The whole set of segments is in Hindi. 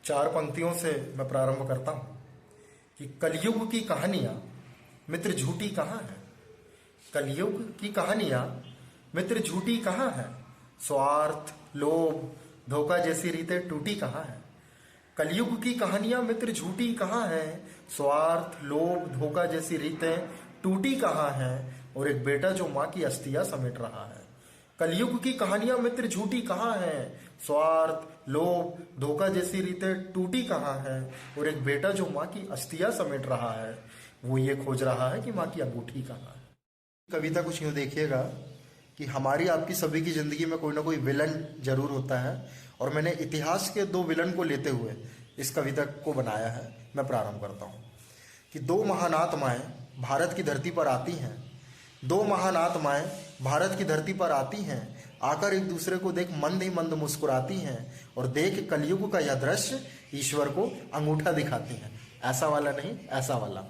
चार पंक्तियों से मैं प्रारंभ करता हूं कि कलयुग की कहानियां मित्र झूठी कहाँ है। कलयुग की कहानियां मित्र झूठी कहाँ है। स्वार्थ, लोभ, धोखा जैसी रीतें टूटी कहाँ है। कलयुग की कहानियां मित्र झूठी कहाँ है। स्वार्थ, लोभ, धोखा जैसी रीतें टूटी कहाँ है। और एक बेटा जो माँ की अस्थियां समेट रहा है। कलयुग की कहानियां मित्र झूठी कहाँ है। स्वार्थ, लोभ, धोखा जैसी रीतें टूटी कहाँ है। और एक बेटा जो माँ की अस्थियां समेट रहा है, वो ये खोज रहा है कि माँ की अंगूठी कहाँ है। कविता कुछ यूं देखिएगा कि हमारी आपकी सभी की जिंदगी में कोई ना कोई विलन जरूर होता है, और मैंने इतिहास के दो विलन को लेते हुए इस कविता को बनाया है। मैं प्रारंभ करता हूँ कि दो महान आत्माएं भारत की धरती पर आती हैं। दो महान आत्माएं भारत की धरती पर आती हैं, आकर एक दूसरे को देख मंद ही मंद मुस्कुराती हैं, और देख कलयुग का यह दृश्य ईश्वर को अंगूठा दिखाती हैं। ऐसा वाला नहीं, ऐसा वाला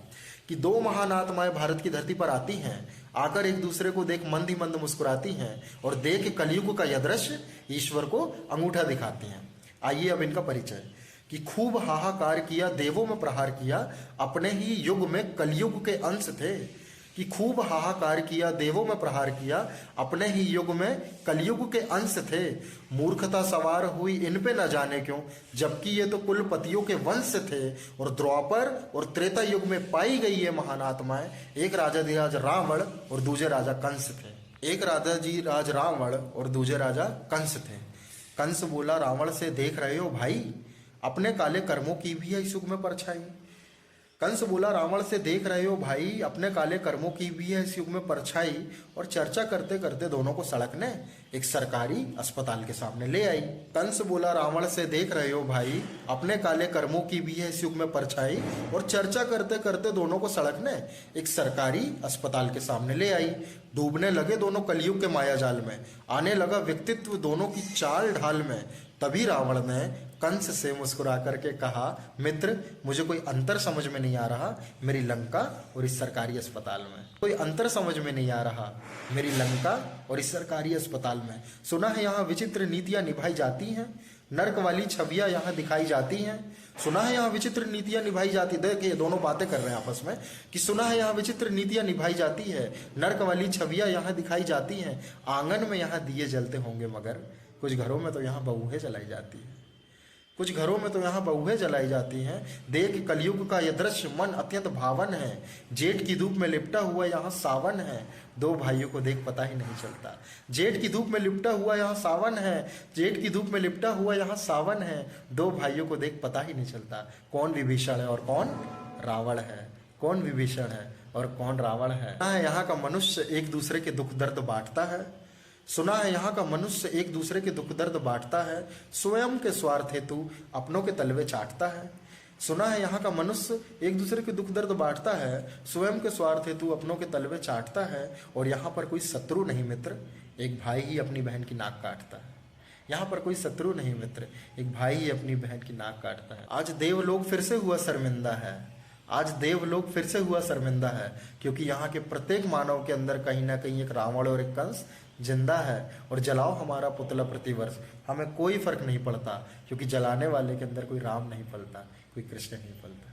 कि दो महान आत्माएं भारत की धरती पर आती हैं, आकर एक दूसरे को देख मंद ही मंद मुस्कुराती हैं, और देख कलयुग का यह दृश्य ईश्वर को अंगूठा दिखाती हैं। आइए अब इनका परिचय कि खूब हाहाकार किया, देवों में प्रहार किया, अपने ही युग में कलयुग के अंश थे। कि खूब हाहाकार किया, देवों में प्रहार किया, अपने ही युग में कलयुग के अंश थे। मूर्खता सवार हुई इन पे न जाने क्यों, जबकि ये तो कुलपतियों के वंश थे। और द्वापर और त्रेता युग में पाई गई ये महान आत्माएं, एक राजाधिराज रावण और दूसरे राजा कंस थे। एक राजा जी राज रावण और दूसरे राजा कंस थे। कंस बोला रावण से, देख रहे हो भाई, अपने काले कर्मों की भी है इस युग में परछाई। कंस बोला रावण से, देख रहे हो भाई, अपने काले कर्मों की भी है इस युग में परछाई। और चर्चा करते करते दोनों को सड़क ने एक सरकारी अस्पताल के सामने ले आई। कंस बोला रावण से, देख रहे हो भाई, अपने काले कर्मों की भी है इस युग में परछाई। और चर्चा करते करते दोनों को सड़क ने एक सरकारी अस्पताल के सामने ले आई। डूबने लगे दोनों कलयुग के माया जाल में, आने लगा व्यक्तित्व दोनों की चाल ढाल में। तभी रावण ने कंस से मुस्कुरा करके कहा, मित्र, मुझे कोई अंतर समझ में नहीं आ रहा मेरी लंका और इस सरकारी अस्पताल में। कोई अंतर समझ में नहीं आ रहा मेरी लंका और इस सरकारी अस्पताल में। सुना है यहाँ विचित्र नीतियां निभाई जाती हैं, नर्क वाली छवियां यहाँ दिखाई जाती हैं। सुना है यहाँ विचित्र नीतियां निभाई जाती, देखिए दोनों बातें कर रहे हैं आपस में कि सुना है यहाँ विचित्र नीतियां निभाई जाती है, नर्क वाली छवियां यहाँ दिखाई जाती हैं। आंगन में यहाँ दिए जलते होंगे, मगर कुछ घरों में तो यहाँ बहुएं जलाई जाती है। कुछ घरों में तो यहाँ बहुएं जलाई जाती हैं। देख कलयुग का यह दृश्य मन अत्यंत भावन है। जेठ की धूप में लिपटा हुआ यहाँ सावन है, दो भाइयों को देख पता ही नहीं चलता। जेठ की धूप में लिपटा हुआ यहाँ सावन है, जेठ की धूप में लिपटा हुआ यहाँ सावन है, दो भाइयों को देख पता ही नहीं चलता कौन विभीषण है और कौन रावण है। कौन विभीषण है और कौन रावण है। यहाँ का मनुष्य एक दूसरे के दुख दर्द बांटता है। सुना है यहाँ का मनुष्य एक दूसरे के दुख दर्द बांटता है, स्वयं के स्वार्थ हेतु अपनों के तलवे चाटता है। सुना है यहाँ का मनुष्य एक दूसरे के दुख दर्द बांटता है, स्वयं के स्वार्थ हेतु अपनों के तलवे चाटता है। और यहाँ पर कोई शत्रु नहीं मित्र, एक भाई ही अपनी बहन की नाक काटता है। यहाँ पर कोई शत्रु नहीं मित्र, एक भाई ही अपनी बहन की नाक काटता है। आज देवलोक फिर से हुआ शर्मिंदा है, आज देवलोक फिर से हुआ शर्मिंदा है, क्योंकि यहाँ के प्रत्येक मानव के अंदर कहीं ना कहीं एक रावण और एक कंस जिंदा है। और जलाओ हमारा पुतला प्रतिवर्ष, हमें कोई फर्क नहीं पड़ता, क्योंकि जलाने वाले के अंदर कोई राम नहीं पलता, कोई कृष्ण नहीं पलता।